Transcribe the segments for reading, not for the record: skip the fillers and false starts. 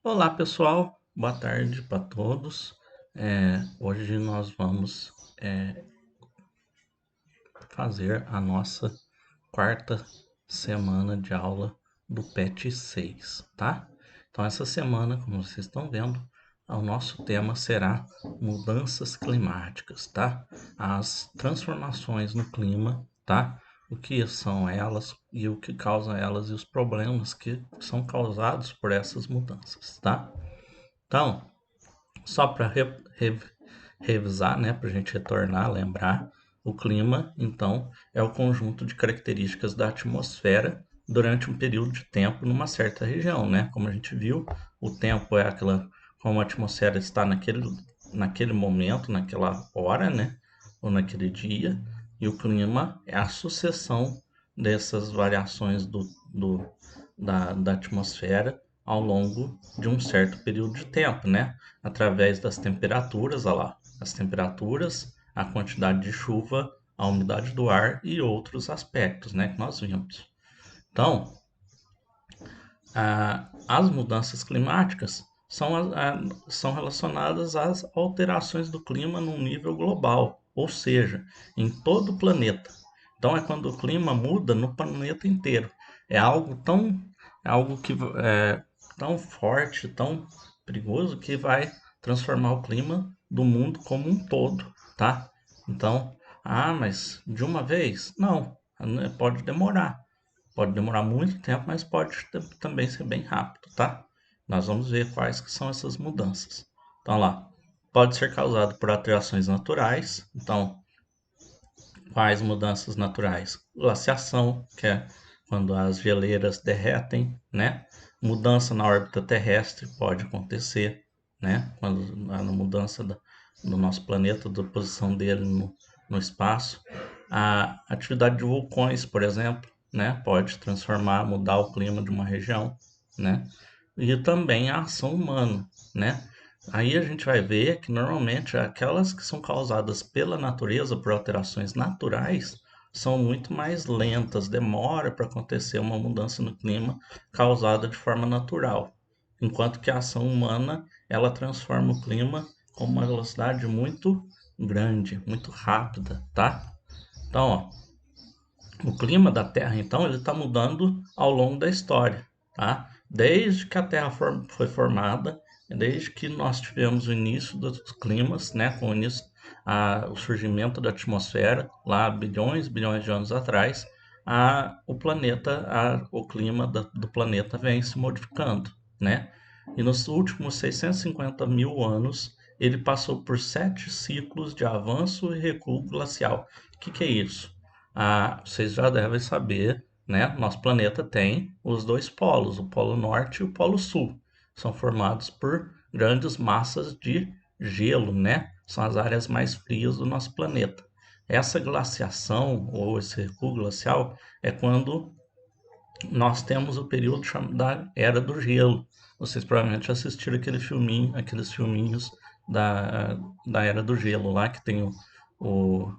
Olá pessoal, boa tarde para todos. Hoje nós vamos fazer a nossa quarta semana de aula do PET 6, tá? Então essa semana, como vocês estão vendo, o nosso tema será mudanças climáticas, tá? As transformações no clima, tá? O que são elas e o que causa elas e os problemas que são causados por essas mudanças, tá? Então, só para revisar, né, para a gente retornar, lembrar, o clima, então, é o conjunto de características da atmosfera durante um período de tempo numa certa região, né? Como a gente viu, o tempo é aquela como a atmosfera está naquele momento, naquela hora, né? Ou naquele dia, e o clima é a sucessão dessas variações da atmosfera ao longo de um certo período de tempo, né? Através das temperaturas, olha lá, as temperaturas, a quantidade de chuva, a umidade do ar e outros aspectos, né, que nós vimos. Então, as mudanças climáticas são relacionadas às alterações do clima num nível global, ou seja, em todo o planeta. Então, é quando o clima muda no planeta inteiro. É algo tão, é algo que é tão forte, tão perigoso que vai transformar o clima do mundo como um todo, tá? Então, mas de uma vez? Não, pode demorar. Pode demorar muito tempo, mas pode também ser bem rápido, tá? Nós vamos ver quais que são essas mudanças. Então lá, pode ser causado por alterações naturais. Então, quais mudanças naturais? Glaciação, que é quando as geleiras derretem, né? Mudança na órbita terrestre pode acontecer, né? Quando a mudança do nosso planeta, da posição dele no espaço. A atividade de vulcões, por exemplo, né? Pode transformar, mudar o clima de uma região, né? E também a ação humana, né? Aí a gente vai ver que normalmente aquelas que são causadas pela natureza, por alterações naturais, são muito mais lentas, demora para acontecer uma mudança no clima causada de forma natural. Enquanto que a ação humana, ela transforma o clima com uma velocidade muito grande, muito rápida, tá? Então, ó, o clima da Terra, então, ele está mudando ao longo da história, tá? Desde que a Terra foi formada, desde que nós tivemos o início dos climas, né? Com o início, o surgimento da atmosfera, lá bilhões de anos atrás, o clima do planeta vem se modificando, né? E nos últimos 650 mil anos, ele passou por 7 ciclos de avanço e recuo glacial. O que é isso? Vocês já devem saber, né? Nosso planeta tem os dois polos, o Polo Norte e o Polo Sul. São formados por grandes massas de gelo, né? São as áreas mais frias do nosso planeta. Essa glaciação ou esse recuo glacial é quando nós temos o período da Era do Gelo. Vocês provavelmente assistiram aqueles filminhos da Era do Gelo lá, que tem o,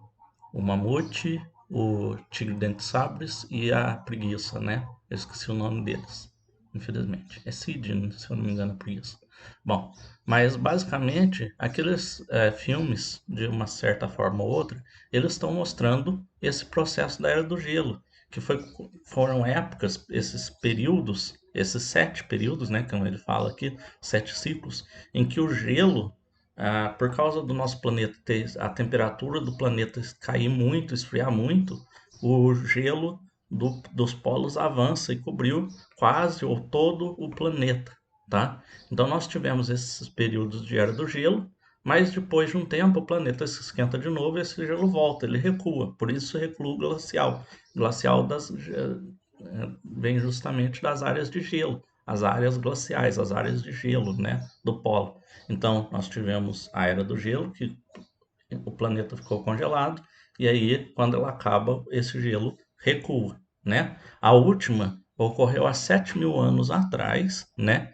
o mamute, o tigre dente de sabres e a preguiça, né? Eu esqueci o nome deles, infelizmente. É Sid, se eu não me engano, a preguiça. Bom, mas basicamente aqueles filmes, de uma certa forma ou outra, eles estão mostrando esse processo da Era do Gelo, que foram épocas, esses períodos, esses 7 períodos, né, como ele fala aqui, 7 ciclos, em que o gelo por causa do nosso planeta ter a temperatura do planeta cair muito, esfriar muito, o gelo dos polos avança e cobriu quase ou todo o planeta, tá? Então nós tivemos esses períodos de era do gelo, mas depois de um tempo o planeta se esquenta de novo e esse gelo volta, ele recua. Por isso recua glacial. Glacial vem justamente das áreas de gelo, as áreas glaciais, as áreas de gelo, né, do polo. Então, nós tivemos a Era do Gelo, que o planeta ficou congelado, e aí, quando ela acaba, esse gelo recua, né? A última ocorreu há 7 mil anos atrás, né?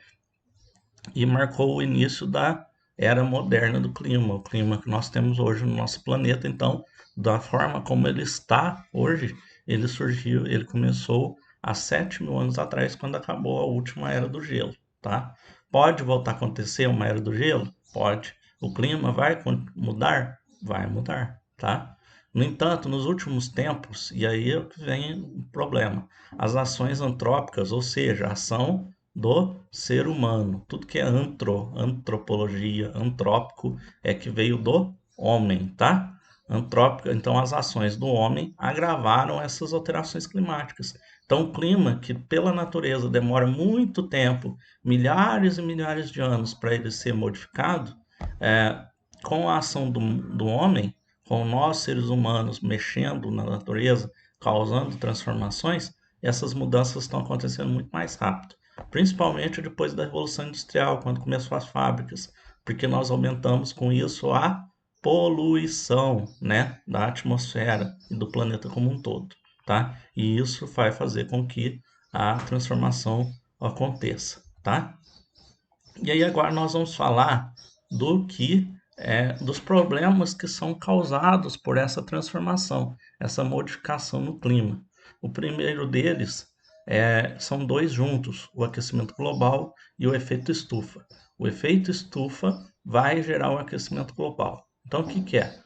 E marcou o início da era moderna do clima, o clima que nós temos hoje no nosso planeta. Então, da forma como ele está hoje, ele começou há 7 mil anos atrás, quando acabou a última era do gelo, tá? Pode voltar a acontecer uma era do gelo? Pode. O clima vai mudar? Vai mudar, tá? No entanto, nos últimos tempos, e aí é que vem o problema, as ações antrópicas, ou seja, a ação do ser humano, tudo que é antropologia, antrópico, é que veio do homem, tá? Antrópica, então as ações do homem agravaram essas alterações climáticas. Então, o clima, que pela natureza demora muito tempo, milhares e milhares de anos para ele ser modificado, é, com a ação do homem, com nós seres humanos mexendo na natureza, causando transformações, essas mudanças estão acontecendo muito mais rápido. Principalmente depois da Revolução Industrial, quando começou as fábricas, porque nós aumentamos com isso a poluição, né, da atmosfera e do planeta como um todo, tá? E isso vai fazer com que a transformação aconteça, tá? E aí agora nós vamos falar do que dos problemas que são causados por essa transformação, essa modificação no clima. O primeiro deles são dois juntos, o aquecimento global e o efeito estufa. O efeito estufa vai gerar o aquecimento global. Então, o que que é?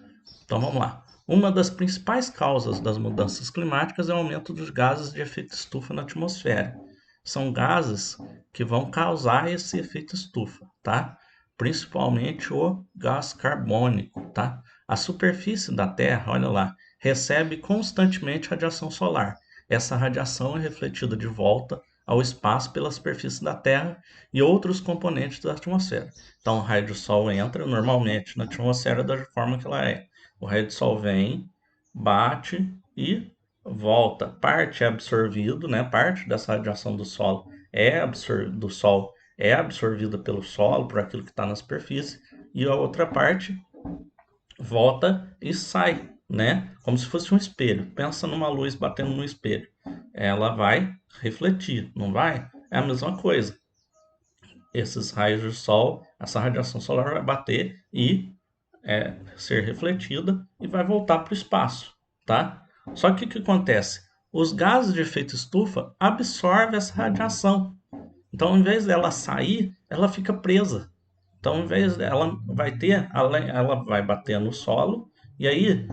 Então, vamos lá. Uma das principais causas das mudanças climáticas é o aumento dos gases de efeito estufa na atmosfera. São gases que vão causar esse efeito estufa, tá? Principalmente o gás carbônico, tá? A superfície da Terra, olha lá, recebe constantemente radiação solar. Essa radiação é refletida de volta ao espaço pela superfície da Terra e outros componentes da atmosfera. Então, o raio do Sol entra normalmente na atmosfera da forma que ela é. O raio do Sol vem, bate e volta. Parte é absorvido, né? Parte dessa radiação do Sol é absorvida pelo solo, por aquilo que está na superfície, e a outra parte volta e sai, né? Como se fosse um espelho. Pensa numa luz batendo no espelho. Ela vai refletir, não vai? É a mesma coisa. Esses raios de sol, essa radiação solar vai bater e ser refletida e vai voltar para o espaço, tá? Só que o que acontece? Os gases de efeito estufa absorvem essa radiação. Então, ao invés dela sair, ela fica presa. Então, ao invés dela ela vai bater no solo e aí,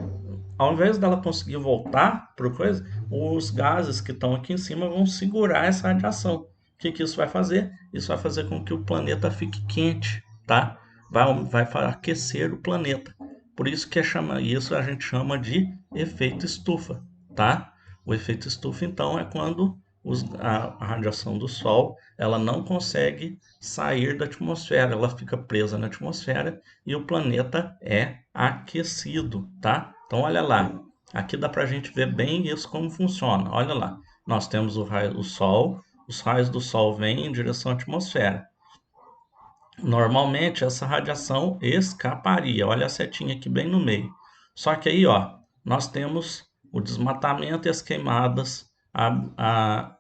ao invés dela conseguir voltar para coisa, os gases que estão aqui em cima vão segurar essa radiação. O que que isso vai fazer? Isso vai fazer com que o planeta fique quente, tá? Vai aquecer o planeta. Por isso que isso a gente chama de efeito estufa, tá? O efeito estufa, então, é quando a radiação do Sol ela não consegue sair da atmosfera, ela fica presa na atmosfera e o planeta é aquecido, tá? Então, olha lá, aqui dá para a gente ver bem isso como funciona. Olha lá, nós temos o raio do Sol, os raios do Sol vêm em direção à atmosfera. Normalmente essa radiação escaparia. Olha a setinha aqui bem no meio. Só que aí, ó, nós temos o desmatamento e as queimadas, a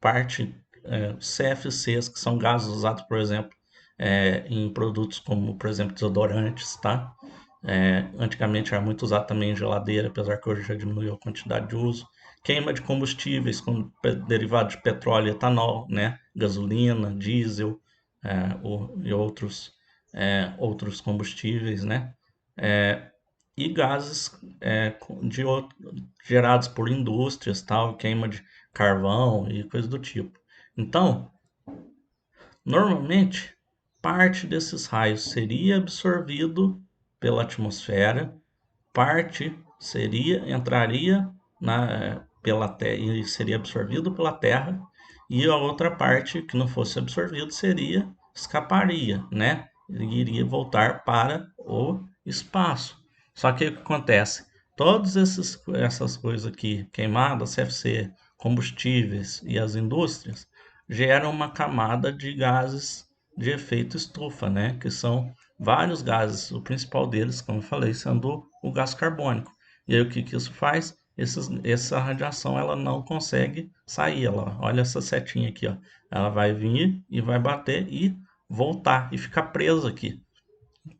parte CFCs, que são gases usados, por exemplo, em produtos como, por exemplo, desodorantes, tá? Antigamente era muito usado também em geladeira, apesar que hoje já diminuiu a quantidade de uso. Queima de combustíveis, como derivado de petróleo e etanol, né? Gasolina, diesel, e outros combustíveis, né? E gases de gerados por indústrias, tal, queima de carvão e coisa do tipo. Então, normalmente, parte desses raios seria absorvido pela atmosfera, parte entraria pela Terra e seria absorvido pela Terra, e a outra parte que não fosse absorvido escaparia, né? E iria voltar para o espaço. Só que o que acontece? Todas essas coisas aqui, queimadas, CFC, combustíveis e as indústrias, geram uma camada de gases de efeito estufa, né? Que são vários gases, o principal deles, como eu falei, sendo o gás carbônico. E aí o que que isso faz? Essa radiação ela não consegue sair. Olha essa setinha aqui, ó. Ela vai vir e vai bater e voltar e ficar presa aqui.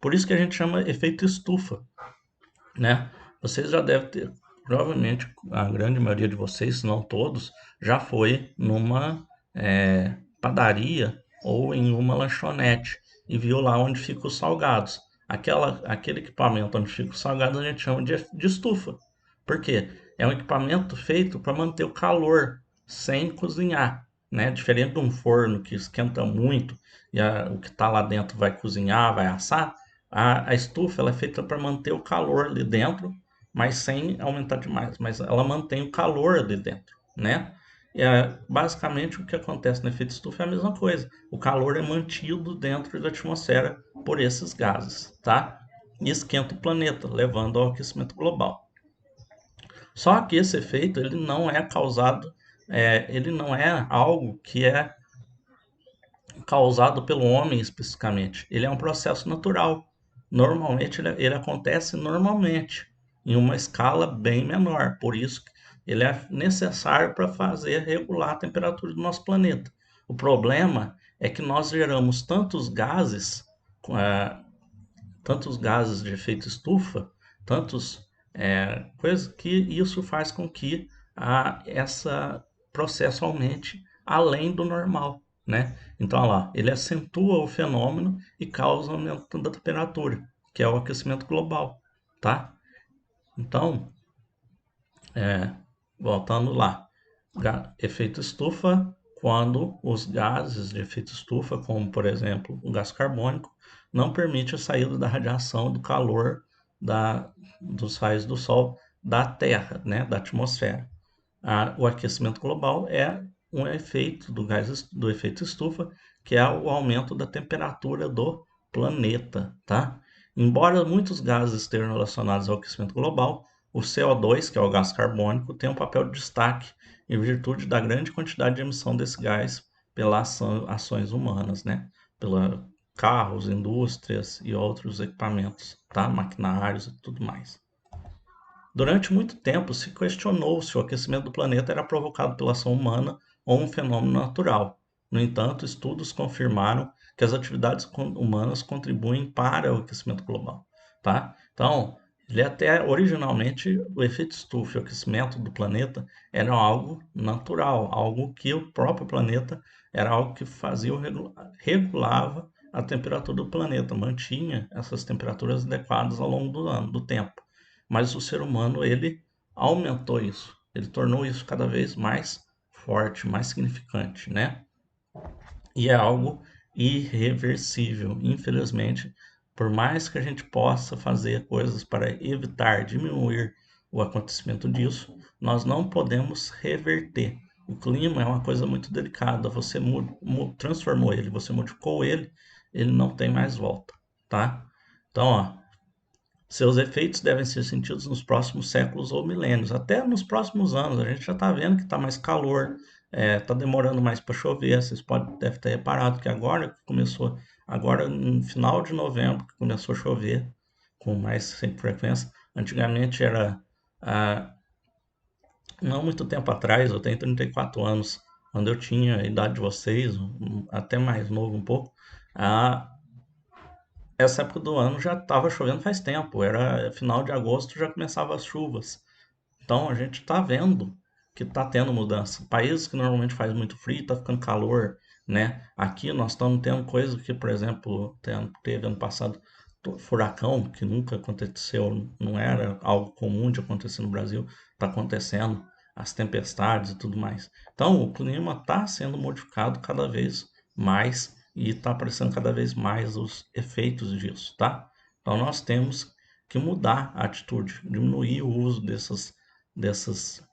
Por isso que a gente chama efeito estufa, né? Vocês já devem ter, provavelmente a grande maioria de vocês, se não todos, já foi numa padaria ou em uma lanchonete e viu lá onde ficam os salgados. Aquele equipamento onde fica os salgados a gente chama de estufa. Por quê? É um equipamento feito para manter o calor sem cozinhar, né? Diferente de um forno que esquenta muito e o que está lá dentro vai cozinhar, vai assar. A estufa ela é feita para manter o calor ali dentro, mas sem aumentar demais. Mas ela mantém o calor ali dentro, né? Basicamente o que acontece no efeito estufa é a mesma coisa. O calor é mantido dentro da atmosfera por esses gases, tá? E esquenta o planeta, levando ao aquecimento global. Só que esse efeito ele não é causado, ele não é algo que é causado pelo homem especificamente. Ele é um processo natural. Normalmente ele acontece normalmente, em uma escala bem menor. Por isso ele é necessário para fazer regular a temperatura do nosso planeta. O problema é que nós geramos tantos gases de efeito estufa, tantos coisas que isso faz com que essa processo aumente além do normal, né? Então, olha lá, ele acentua o fenômeno e causa aumento da temperatura, que é o aquecimento global, tá? Então, voltando lá, efeito estufa, quando os gases de efeito estufa, como por exemplo o gás carbônico, não permite a saída da radiação do calor dos raios do Sol da Terra, né, da atmosfera. O aquecimento global é um efeito do efeito estufa, que é o aumento da temperatura do planeta, tá? Embora muitos gases estejam relacionados ao aquecimento global, o CO2, que é o gás carbônico, tem um papel de destaque em virtude da grande quantidade de emissão desse gás pelas ações humanas, né? Pela carros, indústrias e outros equipamentos, tá? Maquinários e tudo mais. Durante muito tempo se questionou se o aquecimento do planeta era provocado pela ação humana ou um fenômeno natural. No entanto, estudos confirmaram que as atividades humanas contribuem para o aquecimento global, tá? Então, ele até originalmente o efeito estufa e o aquecimento do planeta era algo natural, algo que o próprio planeta era algo que fazia regulava a temperatura do planeta, mantinha essas temperaturas adequadas ao longo do tempo. Mas o ser humano, ele aumentou isso. Ele tornou isso cada vez mais forte, mais significante, né? E é algo irreversível. Infelizmente, por mais que a gente possa fazer coisas para evitar, diminuir o acontecimento disso, nós não podemos reverter. O clima é uma coisa muito delicada. Você transformou ele, você modificou ele, ele não tem mais volta, tá? Então, ó, seus efeitos devem ser sentidos nos próximos séculos ou milênios, até nos próximos anos. A gente já está vendo que está mais calor, está demorando mais para chover. Vocês devem ter reparado que agora que começou, agora no final de novembro, que começou a chover com mais frequência. Antigamente era, não muito tempo atrás, eu tenho 34 anos, quando eu tinha a idade de vocês, até mais novo um pouco, a essa época do ano já estava chovendo faz tempo, era final de agosto já começava as chuvas. Então a gente está vendo que está tendo mudança. Países que normalmente faz muito frio, está ficando calor, né? Aqui nós estamos tendo coisa que, por exemplo, teve ano passado furacão, que nunca aconteceu, não era algo comum de acontecer no Brasil, está acontecendo, as tempestades e tudo mais. Então o clima está sendo modificado cada vez mais e está aparecendo cada vez mais os efeitos disso, tá? Então nós temos que mudar a atitude, diminuir o uso desses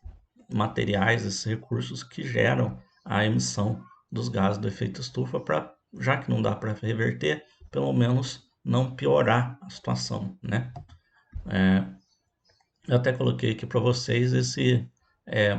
materiais, esses recursos que geram a emissão dos gases do efeito estufa, para, já que não dá para reverter, pelo menos não piorar a situação, né? Eu até coloquei aqui para vocês esse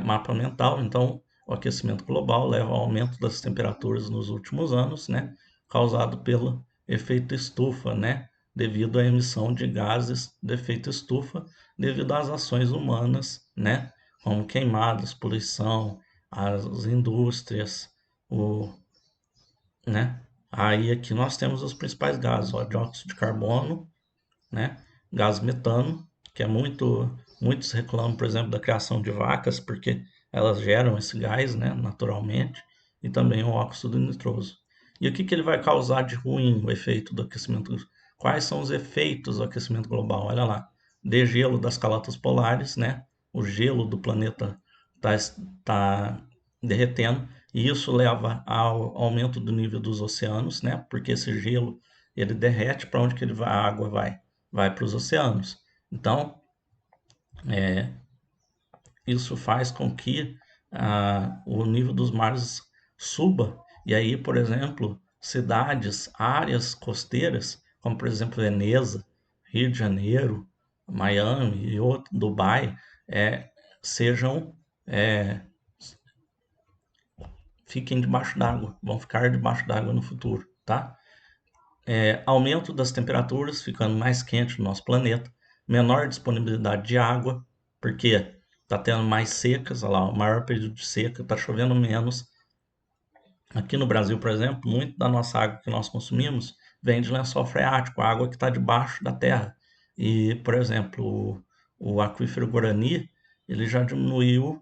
mapa mental. Então, o aquecimento global leva ao aumento das temperaturas nos últimos anos, né? Causado pelo efeito estufa, né? Devido à emissão de gases do efeito estufa, devido às ações humanas, né? Como queimadas, poluição, as indústrias, né? Aí aqui nós temos os principais gases, ó, dióxido de carbono, né? Gás metano, que é muitos reclamam, por exemplo, da criação de vacas, porque elas geram esse gás, né, naturalmente, e também o óxido nitroso. E o que ele vai causar de ruim, o efeito do aquecimento? Quais são os efeitos do aquecimento global? Olha lá, degelo das calotas polares, né? O gelo do planeta está derretendo, e isso leva ao aumento do nível dos oceanos, né? Porque esse gelo ele derrete, para onde que ele vai, a água vai? Vai para os oceanos. Então, isso faz com que o nível dos mares suba. E aí, por exemplo, cidades, áreas costeiras, como por exemplo Veneza, Rio de Janeiro, Miami e outro, Dubai, sejam é, fiquem debaixo d'água, vão ficar debaixo d'água no futuro, tá? Aumento das temperaturas, ficando mais quente no nosso planeta, menor disponibilidade de água, porque está tendo mais secas, olha lá, o maior período de seca, está chovendo menos. Aqui no Brasil, por exemplo, muito da nossa água que nós consumimos vem de lençol freático, a água que está debaixo da terra. E, por exemplo, o aquífero Guarani, ele já diminuiu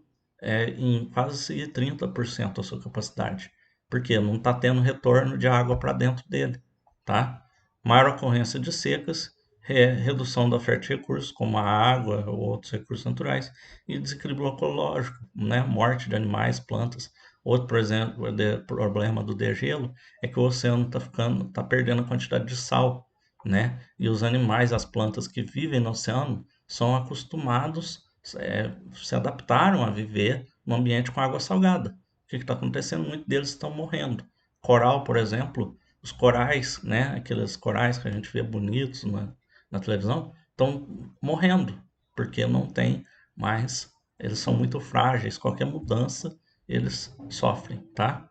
em quase 30% a sua capacidade, porque não está tendo retorno de água para dentro dele, tá? Maior ocorrência de secas, redução da oferta de recursos, como a água ou outros recursos naturais, e desequilíbrio ecológico, né? Morte de animais, plantas. Outro, por exemplo, problema do degelo é que o oceano tá perdendo a quantidade de sal, né? E os animais, as plantas que vivem no oceano, são acostumados, se adaptaram a viver num ambiente com água salgada. O que está acontecendo? Muitos deles estão morrendo. Coral, por exemplo, os corais, né? Aqueles corais que a gente vê bonitos na televisão, estão morrendo, porque não tem mais, eles são muito frágeis, qualquer mudança eles sofrem, tá?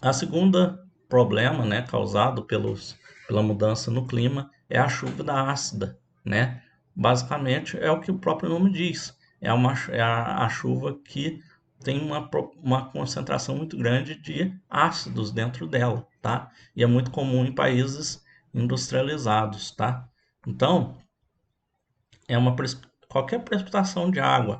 A segunda problema, né, causado pela mudança no clima é a chuva ácida, né? Basicamente é o que o próprio nome diz, a chuva que tem uma concentração muito grande de ácidos dentro dela, tá? E é muito comum em países industrializados, tá? Então, é qualquer precipitação de água,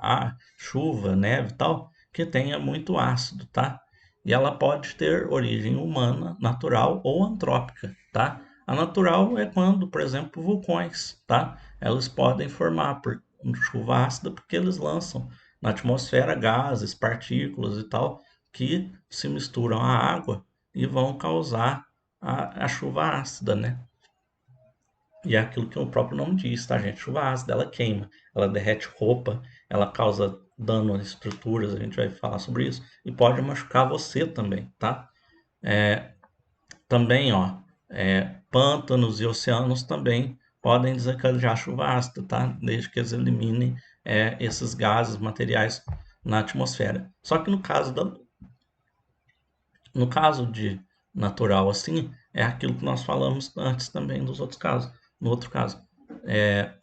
chuva, neve e tal, que tenha muito ácido, tá? E ela pode ter origem humana, natural ou antrópica, tá? A natural é quando, por exemplo, vulcões, tá? Elas podem formar por chuva ácida porque eles lançam na atmosfera gases, partículas e tal, que se misturam à água e vão causar a chuva ácida, né? E é aquilo que o próprio nome diz, tá, gente? Chuva ácida, ela queima, ela derrete roupa, ela causa dano às estruturas, a gente vai falar sobre isso, e pode machucar você também, tá? Também, ó, pântanos e oceanos também podem desencadear chuva ácida, tá? Desde que eles eliminem esses gases, materiais na atmosfera. Só que no caso de natural assim, é aquilo que nós falamos antes também dos outros casos. No outro caso, é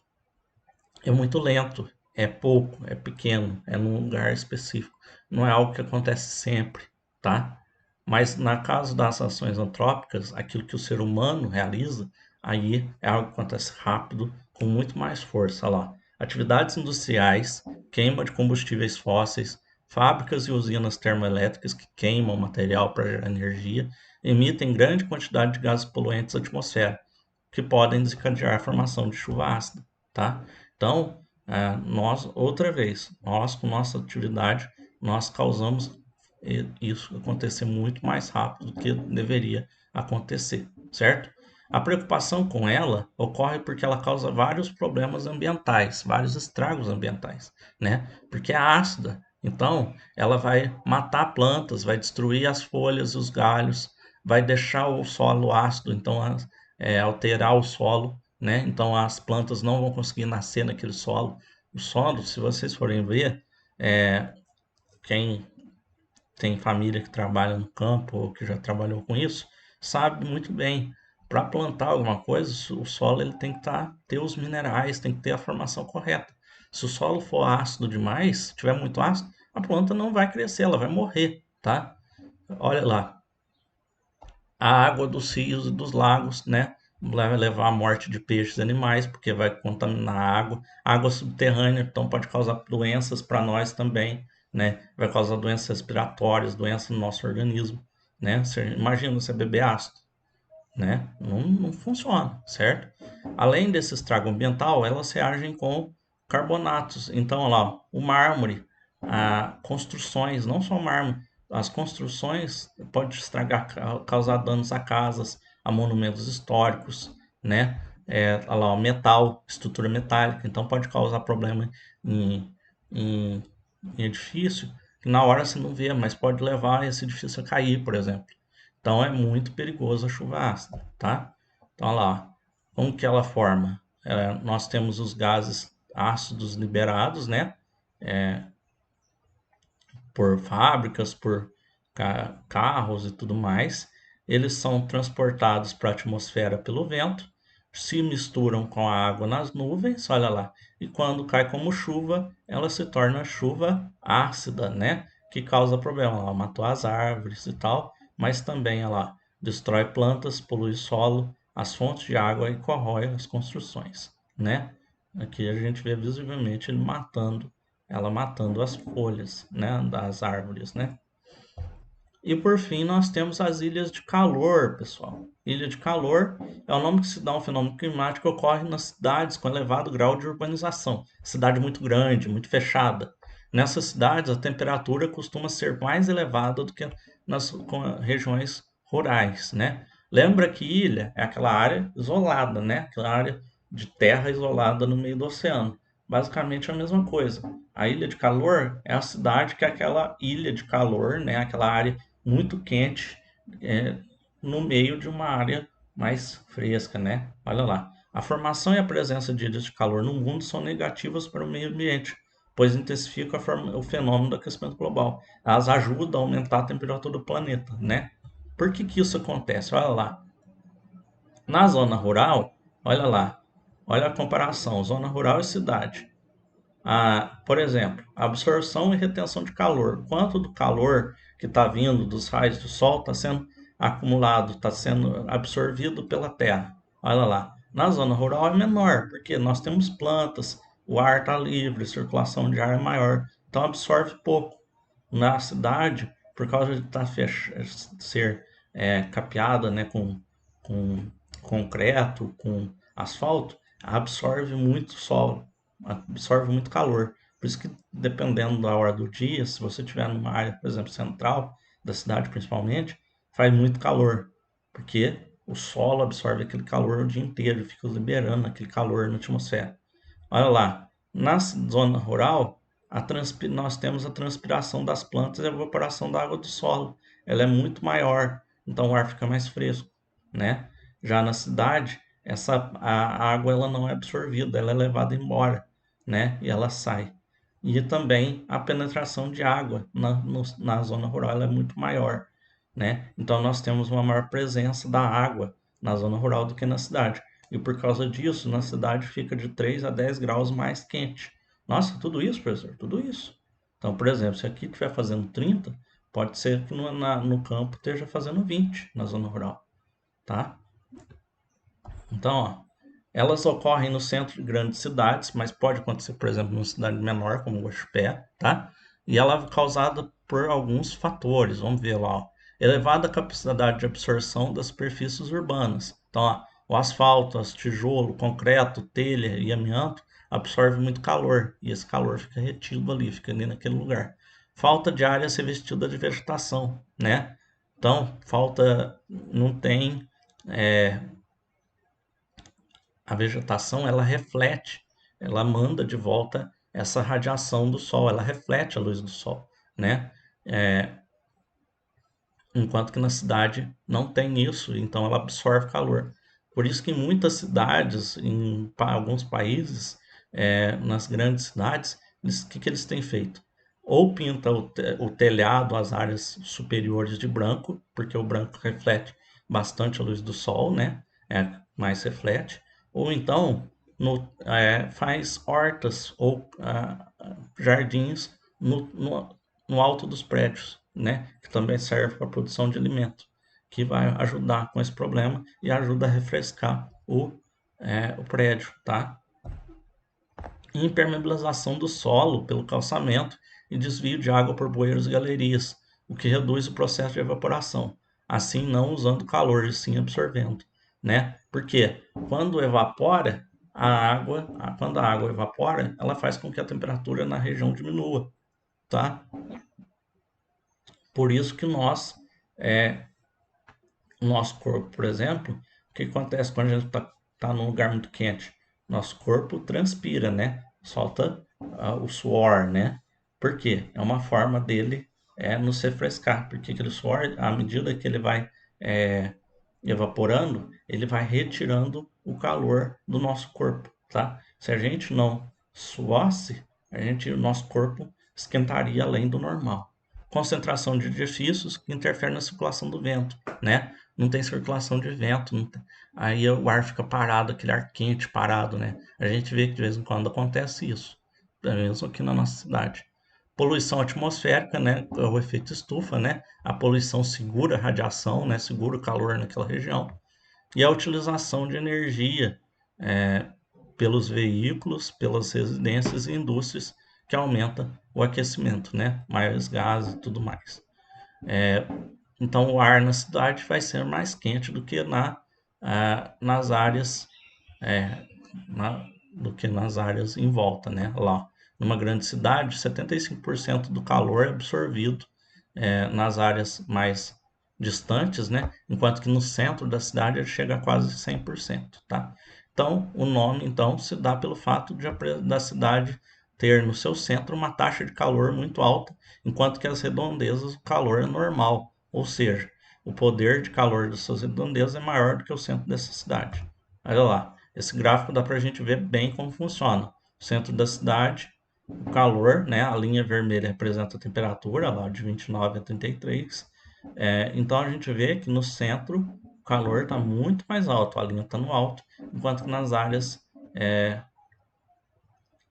muito lento, é pouco, é pequeno, é num lugar específico. Não é algo que acontece sempre, tá? Mas na caso das ações antrópicas, aquilo que o ser humano realiza, aí é algo que acontece rápido, com muito mais força lá. Atividades industriais, queima de combustíveis fósseis, fábricas e usinas termoelétricas que queimam material para gerar energia, emitem grande quantidade de gases poluentes à atmosfera, que podem desencadear a formação de chuva ácida, tá? Então, nós, outra vez, nós com nossa atividade, nós causamos isso acontecer muito mais rápido do que deveria acontecer, certo? A preocupação com ela ocorre porque ela causa vários problemas ambientais, vários estragos ambientais, né? Porque é ácida, então ela vai matar plantas, vai destruir as folhas e os galhos, vai deixar o solo ácido, então alterar o solo, né? Então as plantas não vão conseguir nascer naquele solo. O solo, se vocês forem ver, quem tem família que trabalha no campo ou que já trabalhou com isso, sabe muito bem. Para plantar alguma coisa, o solo ele tem que ter os minerais, tem que ter a formação correta. Se o solo for ácido demais, tiver muito ácido, a planta não vai crescer, ela vai morrer, tá? Olha lá, a água dos rios e dos lagos, né? Vai levar à morte de peixes e animais, porque vai contaminar a água. A água subterrânea, então, pode causar doenças para nós também, né? Vai causar doenças respiratórias, doenças no nosso organismo, né? Você imagina você beber ácido, né? Não funciona, certo? Além desse estrago ambiental, elas reagem com carbonatos. Então, olha lá, o mármore, construções, não só o mármore, as construções pode estragar, causar danos a casas, a monumentos históricos, né? Olha lá, o metal, estrutura metálica, então pode causar problema em, em, em edifício, que na hora você não vê, mas pode levar esse edifício a cair, por exemplo. Então é muito perigoso a chuva ácida, tá? Então, olha lá, como que ela forma? Nós temos os gases ácidos liberados, né? Por fábricas, por carros e tudo mais. Eles são transportados para a atmosfera pelo vento, se misturam com a água nas nuvens, olha lá, e quando cai como chuva, ela se torna chuva ácida, né? Que causa problema. Ela matou as árvores e tal, mas também ela destrói plantas, polui solo, as fontes de água e corrói as construções, né? Aqui a gente vê visivelmente ela matando as folhas, né, das árvores, né? E por fim, nós temos as ilhas de calor, pessoal. Ilha de calor é o nome que se dá a um fenômeno climático que ocorre nas cidades com elevado grau de urbanização. Cidade muito grande, muito fechada. Nessas cidades, a temperatura costuma ser mais elevada do que nas regiões rurais, né? Lembra que ilha é aquela área isolada, né? Aquela área de terra isolada no meio do oceano. Basicamente é a mesma coisa. A ilha de calor é a cidade que é aquela ilha de calor, né? Aquela área muito quente, é, no meio de uma área mais fresca, né? Olha lá. A formação e a presença de ilhas de calor no mundo são negativas para o meio ambiente, pois intensificam o fenômeno do aquecimento global. Elas ajudam a aumentar a temperatura do planeta, né? Por que que isso acontece? Olha lá. Na zona rural, olha lá. Olha a comparação, zona rural e cidade. Por exemplo, absorção e retenção de calor. Quanto do calor que está vindo dos raios do sol está sendo acumulado, está sendo absorvido pela terra? Olha lá. Na zona rural é menor, porque nós temos plantas, o ar está livre, a circulação de ar é maior, então absorve pouco. Na cidade, por causa de ser capeada, né, com concreto, com asfalto, absorve muito solo, absorve muito calor. Por isso que, dependendo da hora do dia, se você estiver numa área, por exemplo, central da cidade principalmente, faz muito calor, porque o solo absorve aquele calor o dia inteiro, fica liberando aquele calor na atmosfera. Olha lá, na zona rural, nós temos a transpiração das plantas e a evaporação da água do solo. Ela é muito maior, então o ar fica mais fresco, né? Já na cidade, a água ela não é absorvida, ela é levada embora, né? E ela sai. E também a penetração de água na zona rural ela é muito maior, né? Então nós temos uma maior presença da água na zona rural do que na cidade. E por causa disso, na cidade fica de 3 a 10 graus mais quente. Nossa, tudo isso, professor? Tudo isso. Então, por exemplo, se aqui estiver fazendo 30, pode ser que no campo esteja fazendo 20 na zona rural, tá? Então, ó, elas ocorrem no centro de grandes cidades, mas pode acontecer, por exemplo, numa cidade menor, como Guaxupé, tá? E ela é causada por alguns fatores. Vamos ver lá, ó. Elevada capacidade de absorção das superfícies urbanas. Então, ó, o asfalto, tijolo, concreto, telha e amianto absorve muito calor, e esse calor fica retido ali, fica ali naquele lugar. Falta de áreas revestidas de vegetação, né? Então, não tem a vegetação ela reflete, ela manda de volta essa radiação do sol, ela reflete a luz do sol, né? Enquanto que na cidade não tem isso, então ela absorve calor. Por isso que em muitas cidades, em alguns países, nas grandes cidades, o que eles têm feito? Ou pinta o telhado, as áreas superiores de branco, porque o branco reflete bastante a luz do sol, né? Mais reflete. Ou então faz hortas ou jardins no alto dos prédios, né? Que também serve para a produção de alimento, que vai ajudar com esse problema e ajuda a refrescar o prédio, tá? Impermeabilização do solo pelo calçamento e desvio de água por bueiros e galerias, o que reduz o processo de evaporação. assim não usando calor e sim absorvendo, né? Porque quando evapora quando a água evapora, ela faz com que a temperatura na região diminua, tá? Por isso que o nosso corpo, por exemplo, o que acontece quando a gente tá num lugar muito quente? Nosso corpo transpira, né? Solta o suor, né? Por quê? É uma forma dele nos refrescar, porque aquele suor, à medida que ele vai é, evaporando, ele vai retirando o calor do nosso corpo, tá? Se a gente não suasse, o nosso corpo esquentaria além do normal. Concentração de edifícios que interfere na circulação do vento, né? Não tem circulação de vento, aí o ar fica parado, aquele ar quente parado, né? A gente vê que de vez em quando acontece isso, pelo menos aqui na nossa cidade. Poluição atmosférica, né? É o efeito estufa, né? A poluição segura a radiação, né? Segura o calor naquela região. E a utilização de energia é, pelos veículos, pelas residências e indústrias, que aumenta o aquecimento, né? Mais gases e tudo mais. Então, o ar na cidade vai ser mais quente do que nas áreas é, do que nas áreas em volta, né? Lá, numa grande cidade, 75% do calor é absorvido nas áreas mais distantes, né? Enquanto que no centro da cidade ele chega a quase 100%, tá? Então, o nome então se dá pelo fato da cidade ter no seu centro uma taxa de calor muito alta, enquanto que as redondezas o calor é normal, ou seja, o poder de calor das suas redondezas é maior do que o centro dessa cidade. Olha lá, esse gráfico dá para a gente ver bem como funciona. O centro da cidade, o calor, né? A linha vermelha representa a temperatura, lá de 29 a 33. Então a gente vê que no centro o calor está muito mais alto, a linha está no alto, enquanto que nas áreas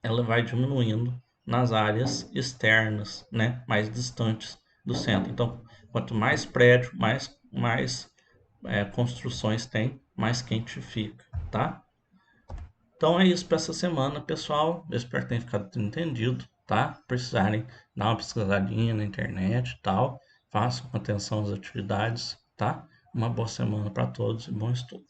ela vai diminuindo nas áreas externas, né? Mais distantes do centro. Então, quanto mais prédio, mais construções tem, mais quente fica, tá? Então é isso para essa semana, pessoal. Eu espero que tenha ficado entendido, tá? Precisarem dar uma pesquisadinha na internet e tal. Façam com atenção as atividades, tá? Uma boa semana para todos e bom estudo.